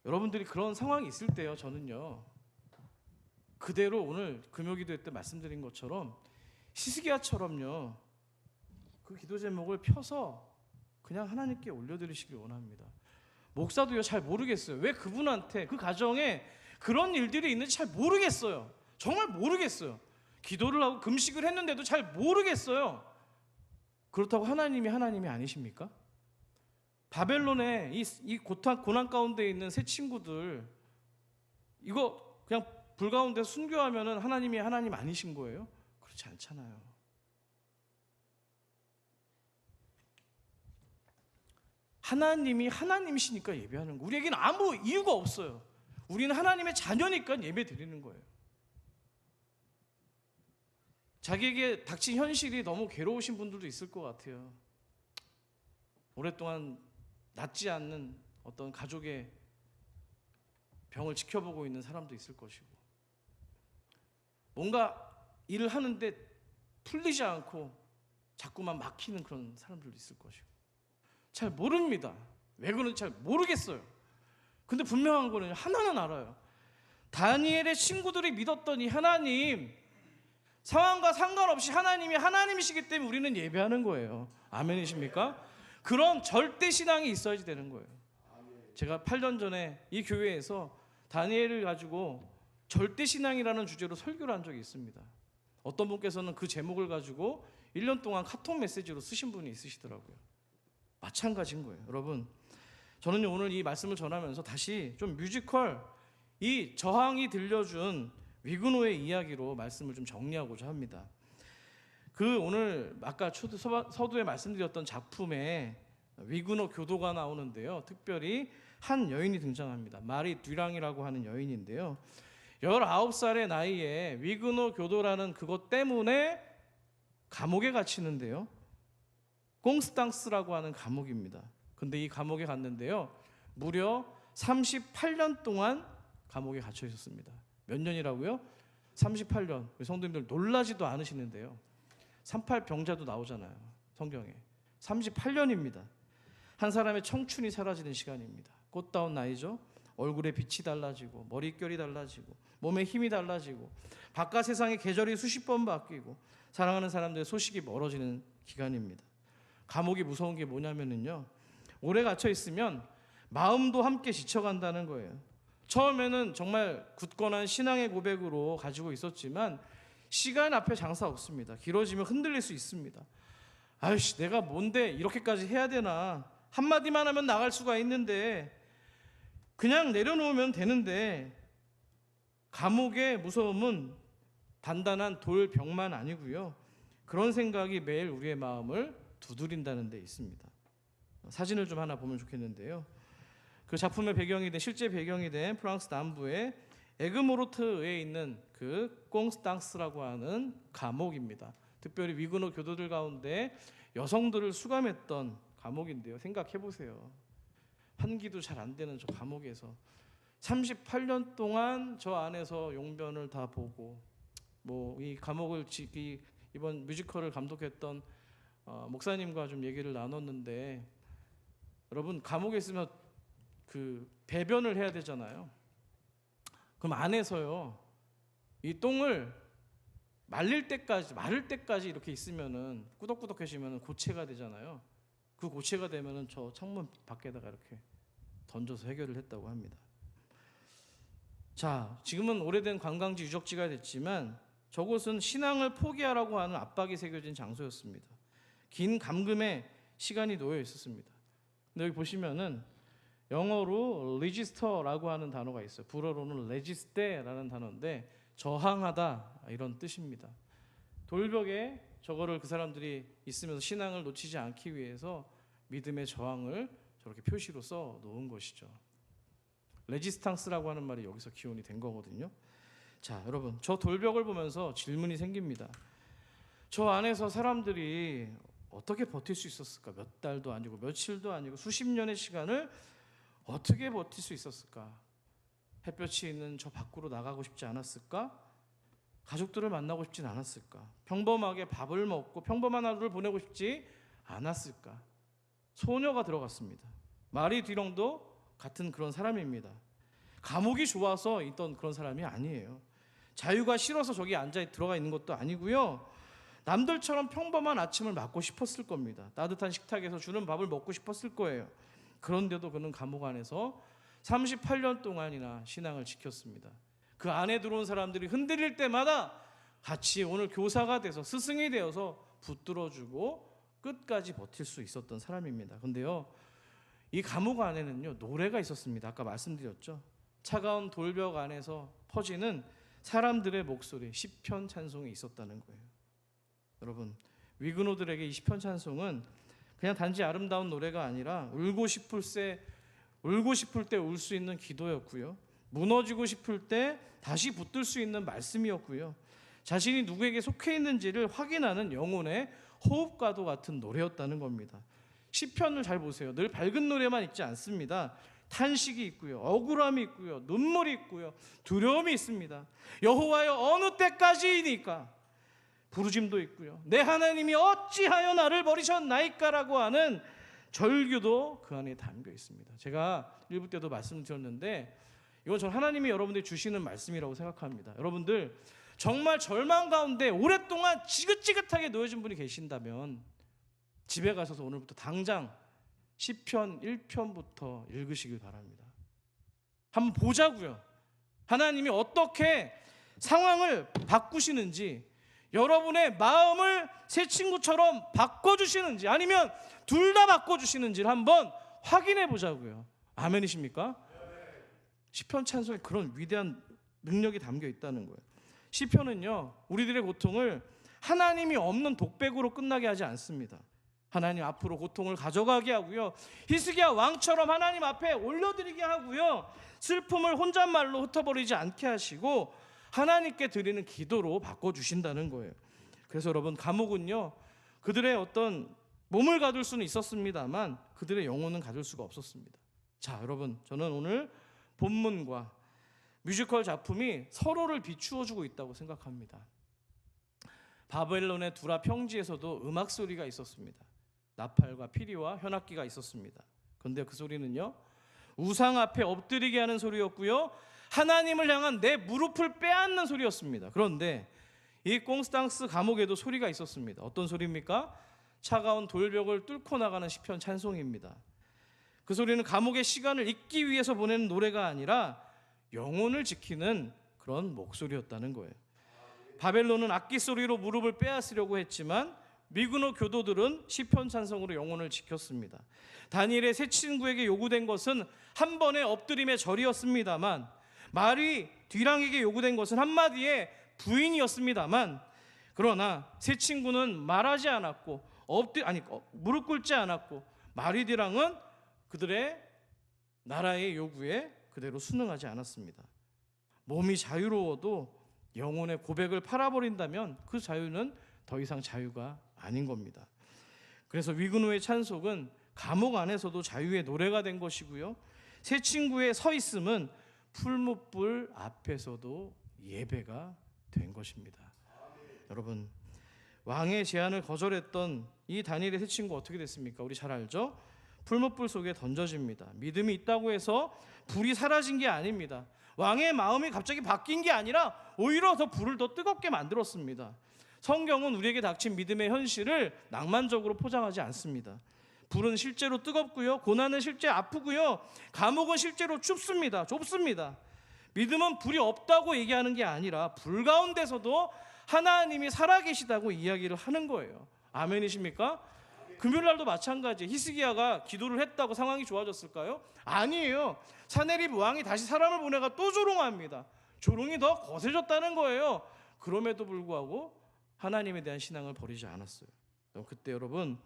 여러분들이 그런 상황이 있을 때요, 저는요, 그대로 오늘 금요기도회 때 말씀드린 것처럼 히스기야처럼요, 그 기도 제목을 펴서 그냥 하나님께 올려드리시길 원합니다. 목사도요 잘 모르겠어요. 왜 그분한테, 그 가정에 그런 일들이 있는지 잘 모르겠어요. 정말 모르겠어요. 기도를 하고 금식을 했는데도 잘 모르겠어요. 그렇다고 하나님이 아니십니까? 바벨론의 이 고난 가운데 있는 새 친구들, 이거 그냥 불 가운데 순교하면은 하나님이 하나님 아니신 거예요? 그렇지 않잖아요. 하나님이 하나님이시니까 예배하는 거. 우리에게는 아무 이유가 없어요. 우리는 하나님의 자녀니까 예배 드리는 거예요. 자기에게 닥친 현실이 너무 괴로우신 분들도 있을 것 같아요. 오랫동안 낫지 않는 어떤 가족의 병을 지켜보고 있는 사람도 있을 것이고, 뭔가 일을 하는데 풀리지 않고 자꾸만 막히는 그런 사람들도 있을 것이고, 잘 모릅니다. 왜 그런지 잘 모르겠어요. 근데 분명한 거는 하나는 알아요. 다니엘의 친구들이 믿었던 이 하나님, 상황과 상관없이 하나님이 하나님이시기 때문에 우리는 예배하는 거예요. 아멘이십니까? 그런 절대 신앙이 있어야지 되는 거예요. 제가 8년 전에 이 교회에서 다니엘을 가지고 절대 신앙이라는 주제로 설교를 한 적이 있습니다. 어떤 분께서는 그 제목을 가지고 1년 동안 카톡 메시지로 쓰신 분이 있으시더라고요. 마찬가지인 거예요. 여러분, 저는 오늘 이 말씀을 전하면서 다시 좀 뮤지컬, 이 저항이 들려준 위그노의 이야기로 말씀을 좀 정리하고자 합니다. 그 오늘 아까 서두에 말씀드렸던 작품에 위그노 교도가 나오는데요, 특별히 한 여인이 등장합니다. 마리 듀랑이라고 하는 여인인데요, 19살의 나이에 위그노 교도라는 그것 때문에 감옥에 갇히는데요, 꽁스탕스라고 하는 감옥입니다. 근데 이 감옥에 갔는데요, 무려 38년 동안 감옥에 갇혀 있었습니다. 몇 년이라고요? 38년. 우리 성도님들 놀라지도 않으시는데요, 38병자도 나오잖아요, 성경에. 38년입니다. 한 사람의 청춘이 사라지는 시간입니다. 꽃다운 나이죠. 얼굴에 빛이 달라지고, 머릿결이 달라지고, 몸에 힘이 달라지고, 바깥 세상의 계절이 수십 번 바뀌고, 사랑하는 사람들의 소식이 멀어지는 기간입니다. 감옥이 무서운 게 뭐냐면요, 오래 갇혀 있으면 마음도 함께 지쳐간다는 거예요. 처음에는 정말 굳건한 신앙의 고백으로 가지고 있었지만 시간 앞에 장사 없습니다. 길어지면 흔들릴 수 있습니다. 아이씨, 내가 뭔데 이렇게까지 해야 되나, 한마디만 하면 나갈 수가 있는데, 그냥 내려놓으면 되는데. 감옥의 무서움은 단단한 돌벽만 아니고요, 그런 생각이 매일 우리의 마음을 두드린다는 데 있습니다. 사진을 좀 하나 보면 좋겠는데요, 그 작품의 배경이 된, 실제 배경이 된 프랑스 남부의 에그모르트에 있는 그 꽁스탕스라고 하는 감옥입니다. 특별히 위그노 교도들 가운데 여성들을 수감했던 감옥인데요, 생각해 보세요. 환기도 잘 안 되는 저 감옥에서 38년 동안 저 안에서 용변을 다 보고, 뭐 이 감옥을 이번 뮤지컬을 감독했던 목사님과 좀 얘기를 나눴는데, 여러분, 감옥에 있으면 그 배변을 해야 되잖아요. 그럼 안에서요, 이 똥을 마를 때까지 이렇게 있으면은, 꾸덕꾸덕해지면은 고체가 되잖아요. 그 고체가 되면은 저 창문 밖에다가 이렇게 던져서 해결을 했다고 합니다. 자, 지금은 오래된 관광지 유적지가 됐지만 저곳은 신앙을 포기하라고 하는 압박이 새겨진 장소였습니다. 긴 감금의 시간이 놓여 있었습니다. 근데 여기 보시면은 영어로 레지스터라고 하는 단어가 있어요. 불어로는 레지스테라는 단어인데 저항하다, 이런 뜻입니다. 돌벽에 저거를 그 사람들이 있으면서 신앙을 놓치지 않기 위해서 믿음의 저항을 저렇게 표시로 써 놓은 것이죠. 레지스탕스라고 하는 말이 여기서 기원이 된 거거든요. 자, 여러분, 저 돌벽을 보면서 질문이 생깁니다. 저 안에서 사람들이 어떻게 버틸 수 있었을까? 몇 달도 아니고 며칠도 아니고 수십 년의 시간을 어떻게 버틸 수 있었을까? 햇볕이 있는 저 밖으로 나가고 싶지 않았을까? 가족들을 만나고 싶진 않았을까? 평범하게 밥을 먹고 평범한 하루를 보내고 싶지 않았을까? 소녀가 들어갔습니다. 마리 듀랑도 같은 그런 사람입니다. 감옥이 좋아서 있던 그런 사람이 아니에요. 자유가 싫어서 저기 앉아 들어가 있는 것도 아니고요. 남들처럼 평범한 아침을 맞고 싶었을 겁니다. 따뜻한 식탁에서 주는 밥을 먹고 싶었을 거예요. 그런데도 그는 감옥 안에서 38년 동안이나 신앙을 지켰습니다. 그 안에 들어온 사람들이 흔들릴 때마다 같이 오늘 교사가 돼서 스승이 되어서 붙들어주고 끝까지 버틸 수 있었던 사람입니다. 근데요, 이 감옥 안에는요 노래가 있었습니다. 아까 말씀드렸죠. 차가운 돌벽 안에서 퍼지는 사람들의 목소리, 시편 찬송이 있었다는 거예요. 여러분, 위그노들에게 이 시편 찬송은 그냥 단지 아름다운 노래가 아니라 울고 싶을 때 울 수 있는 기도였고요. 무너지고 싶을 때 다시 붙들 수 있는 말씀이었고요. 자신이 누구에게 속해 있는지를 확인하는 영혼의 호흡과도 같은 노래였다는 겁니다. 시편을 잘 보세요. 늘 밝은 노래만 있지 않습니다. 탄식이 있고요, 억울함이 있고요, 눈물이 있고요, 두려움이 있습니다. 여호와여 어느 때까지이니까 부르짐도 있고요. 내 하나님이 어찌하여 나를 버리셨나이까라고 하는 절규도 그 안에 담겨 있습니다. 제가 일부 때도 말씀드렸는데 이건 전 하나님이 여러분들이 주시는 말씀이라고 생각합니다. 여러분들 정말 절망 가운데 오랫동안 지긋지긋하게 놓여진 분이 계신다면 집에 가셔서 오늘부터 당장 시편 1편부터 읽으시길 바랍니다. 한번 보자고요. 하나님이 어떻게 상황을 바꾸시는지, 여러분의 마음을 새 친구처럼 바꿔주시는지, 아니면 둘 다 바꿔주시는지를 한번 확인해 보자고요. 아멘이십니까? 시편 찬송에 그런 위대한 능력이 담겨 있다는 거예요. 시편은요 우리들의 고통을 하나님이 없는 독백으로 끝나게 하지 않습니다. 하나님 앞으로 고통을 가져가게 하고요, 히스기야 왕처럼 하나님 앞에 올려드리게 하고요, 슬픔을 혼잣말로 흩어버리지 않게 하시고 하나님께 드리는 기도로 바꿔주신다는 거예요. 그래서 여러분, 감옥은요 그들의 어떤 몸을 가둘 수는 있었습니다만 그들의 영혼은 가둘 수가 없었습니다. 자, 여러분, 저는 오늘 본문과 뮤지컬 작품이 서로를 비추어주고 있다고 생각합니다. 바벨론의 두라 평지에서도 음악 소리가 있었습니다. 나팔과 피리와 현악기가 있었습니다. 그런데 그 소리는요 우상 앞에 엎드리게 하는 소리였고요, 하나님을 향한 내 무릎을 빼앗는 소리였습니다. 그런데 이 꽁스탕스 감옥에도 소리가 있었습니다. 어떤 소리입니까? 차가운 돌벽을 뚫고 나가는 시편 찬송입니다. 그 소리는 감옥의 시간을 잊기 위해서 보내는 노래가 아니라 영혼을 지키는 그런 목소리였다는 거예요. 바벨론은 악기 소리로 무릎을 빼앗으려고 했지만 미그노 교도들은 시편 찬송으로 영혼을 지켰습니다. 다니엘의 새 친구에게 요구된 것은 한 번의 엎드림의 절이었습니다만, 말이 뒤랑에게 요구된 것은 한마디의 부인이었습니다만, 그러나 새 친구는 말하지 않았고 무릎 꿇지 않았고, 마리 뒤랑은 그들의 나라의 요구에 그대로 순응하지 않았습니다. 몸이 자유로워도 영혼의 고백을 팔아버린다면 그 자유는 더 이상 자유가 아닌 겁니다. 그래서 위그노의 찬송은 감옥 안에서도 자유의 노래가 된 것이고요, 새 친구의 서 있음은 풀무불 앞에서도 예배가 된 것입니다. 여러분, 왕의 제안을 거절했던 이 다니엘의 새 친구 어떻게 됐습니까? 우리 잘 알죠? 풀무불 속에 던져집니다. 믿음이 있다고 해서 불이 사라진 게 아닙니다. 왕의 마음이 갑자기 바뀐 게 아니라 오히려 더 불을 더 뜨겁게 만들었습니다. 성경은 우리에게 닥친 믿음의 현실을 낭만적으로 포장하지 않습니다. 불은 실제로 뜨겁고요, 고난은 실제 아프고요, 감옥은 실제로 좁습니다. 믿음은 불이 없다고 얘기하는 게 아니라 불 가운데서도 하나님이 살아계시다고 이야기를 하는 거예요. 아멘이십니까? 금요일날도 마찬가지. 히스기야가 기도를 했다고 상황이 좋아졌을까요? 아니에요. 사네립 왕이 다시 사람을 보내가 또 조롱합니다. 조롱이 더 거세졌다는 거예요. 그럼에도 불구하고 하나님에 대한 신앙을 버리지 않았어요. 그때 여러분,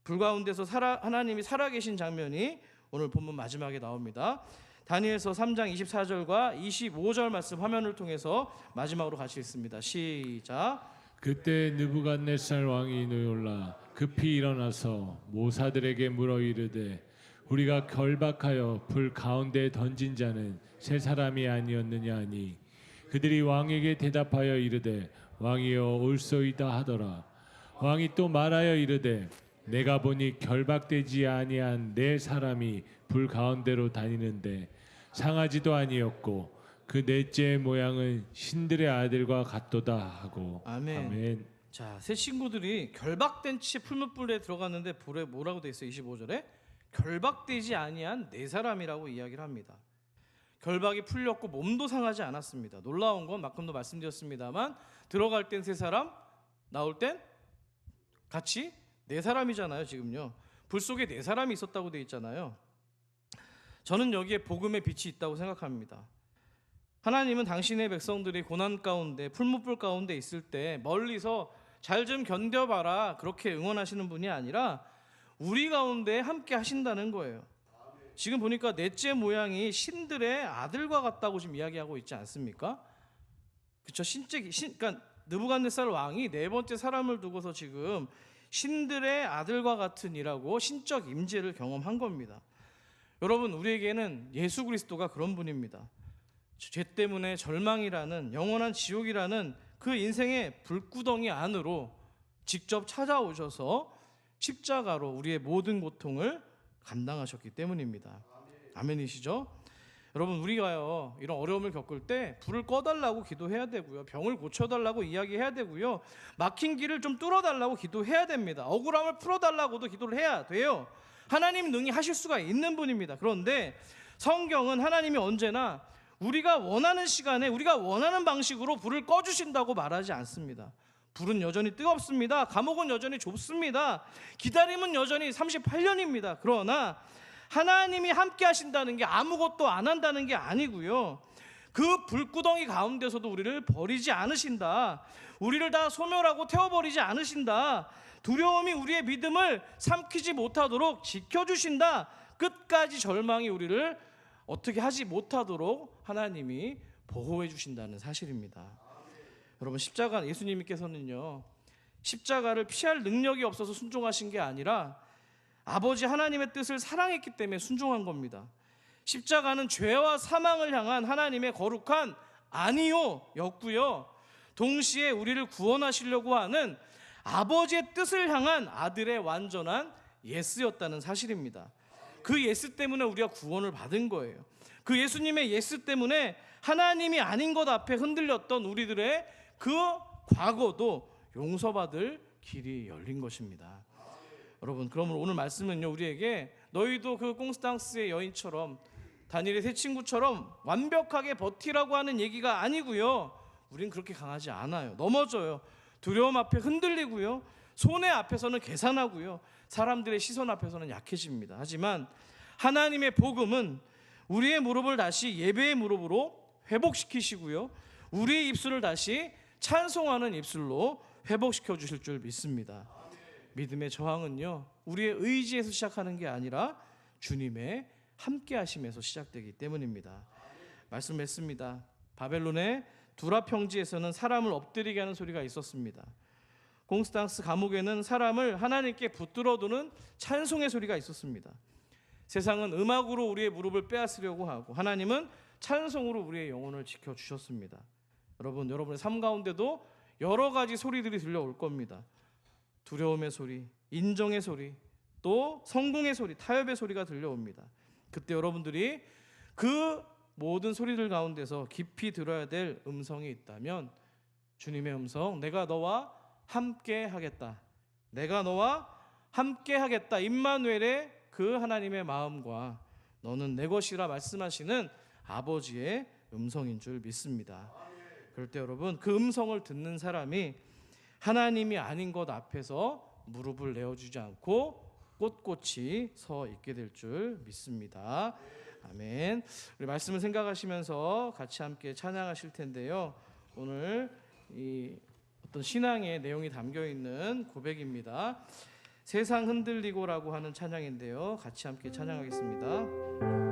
불 가운데서 하나님이 살아계신 장면이 오늘 본문 마지막에 나옵니다. 다니엘서 3장 24절과 25절 말씀 화면을 통해서 마지막으로 같이 읽습니다. 시작. 그때 느부갓네살 왕이 놀라 급히 일어나서 모사들에게 물어 이르되 우리가 결박하여 불 가운데 던진 자는 세 사람이 아니었느냐 하니, 그들이 왕에게 대답하여 이르되 왕이여 올소이다 하더라. 왕이 또 말하여 이르되 내가 보니 결박되지 아니한 네 사람이 불 가운데로 다니는데 상하지도 아니었고 그 넷째 모양은 신들의 아들과 같도다 하고. 아멘. 아멘. 자, 세 친구들이 결박된 채 풀무불에 들어갔는데 불에 뭐라고 돼 있어요? 25절에 결박되지 아니한 네 사람이라고 이야기를 합니다. 결박이 풀렸고 몸도 상하지 않았습니다. 놀라운 건 아까도 말씀드렸습니다만 들어갈 땐 세 사람, 나올 땐 같이 네 사람이잖아요. 지금요. 불 속에 네 사람이 있었다고 돼 있잖아요. 저는 여기에 복음의 빛이 있다고 생각합니다. 하나님은 당신의 백성들이 고난 가운데 풀무불 가운데 있을 때 멀리서 잘 좀 견뎌봐라 그렇게 응원하시는 분이 아니라 우리 가운데 함께 하신다는 거예요. 지금 보니까 넷째 모양이 신들의 아들과 같다고 지금 이야기하고 있지 않습니까? 그렇죠. 그러니까 느부갓네살 왕이 네 번째 사람을 두고서 지금 신들의 아들과 같으니라고 신적 임재를 경험한 겁니다. 여러분, 우리에게는 예수 그리스도가 그런 분입니다. 죄 때문에 절망이라는 영원한 지옥이라는 그 인생의 불구덩이 안으로 직접 찾아오셔서 십자가로 우리의 모든 고통을 감당하셨기 때문입니다. 아멘이시죠? 여러분, 우리가요 이런 어려움을 겪을 때 불을 꺼달라고 기도해야 되고요, 병을 고쳐달라고 이야기해야 되고요, 막힌 길을 좀 뚫어달라고 기도해야 됩니다. 억울함을 풀어달라고도 기도를 해야 돼요. 하나님 능히 하실 수가 있는 분입니다. 그런데 성경은 하나님이 언제나 우리가 원하는 시간에 우리가 원하는 방식으로 불을 꺼주신다고 말하지 않습니다. 불은 여전히 뜨겁습니다. 감옥은 여전히 좁습니다. 기다림은 여전히 38년입니다. 그러나 하나님이 함께 하신다는 게 아무것도 안 한다는 게 아니고요, 그 불구덩이 가운데서도 우리를 버리지 않으신다. 우리를 다 소멸하고 태워버리지 않으신다. 두려움이 우리의 믿음을 삼키지 못하도록 지켜주신다. 끝까지 절망이 우리를 어떻게 하지 못하도록 하나님이 보호해 주신다는 사실입니다. 여러분, 십자가, 예수님께서는요 십자가를 피할 능력이 없어서 순종하신 게 아니라 아버지 하나님의 뜻을 사랑했기 때문에 순종한 겁니다. 십자가는 죄와 사망을 향한 하나님의 거룩한 아니요 였고요, 동시에 우리를 구원하시려고 하는 아버지의 뜻을 향한 아들의 완전한 예스였다는 사실입니다. 그 예스 때문에 우리가 구원을 받은 거예요. 그 예수님의 예스 때문에 하나님이 아닌 것 앞에 흔들렸던 우리들의 그 과거도 용서받을 길이 열린 것입니다. 여러분, 그러면 오늘 말씀은요 우리에게 너희도 그 꽁스탕스의 여인처럼 다니엘의 세 친구처럼 완벽하게 버티라고 하는 얘기가 아니고요, 우린 그렇게 강하지 않아요. 넘어져요. 두려움 앞에 흔들리고요, 손해 앞에서는 계산하고요, 사람들의 시선 앞에서는 약해집니다. 하지만 하나님의 복음은 우리의 무릎을 다시 예배의 무릎으로 회복시키시고요, 우리의 입술을 다시 찬송하는 입술로 회복시켜 주실 줄 믿습니다. 믿음의 저항은요 우리의 의지에서 시작하는 게 아니라 주님의 함께 하심에서 시작되기 때문입니다. 말씀했습니다. 바벨론의 두라 평지에서는 사람을 엎드리게 하는 소리가 있었습니다. 꽁스탕스 감옥에는 사람을 하나님께 붙들어두는 찬송의 소리가 있었습니다. 세상은 음악으로 우리의 무릎을 빼앗으려고 하고 하나님은 찬송으로 우리의 영혼을 지켜주셨습니다. 여러분, 여러분의 삶 가운데도 여러 가지 소리들이 들려올 겁니다. 두려움의 소리, 인정의 소리, 또 성공의 소리, 타협의 소리가 들려옵니다. 그때 여러분들이 그 모든 소리들 가운데서 깊이 들어야 될 음성이 있다면 주님의 음성, 내가 너와 함께 하겠다, 내가 너와 함께 하겠다, 임마누엘의 그 하나님의 마음과 너는 내 것이라 말씀하시는 아버지의 음성인 줄 믿습니다. 그럴 때 여러분, 그 음성을 듣는 사람이 하나님이 아닌 것 앞에서 무릎을 내어주지 않고 꼿꼿이 서 있게 될 줄 믿습니다. 아멘. 우리 말씀을 생각하시면서 같이 함께 찬양하실 텐데요, 오늘 이 어떤 신앙의 내용이 담겨 있는 고백입니다. 세상 흔들리고라고 하는 찬양인데요, 같이 함께 찬양하겠습니다.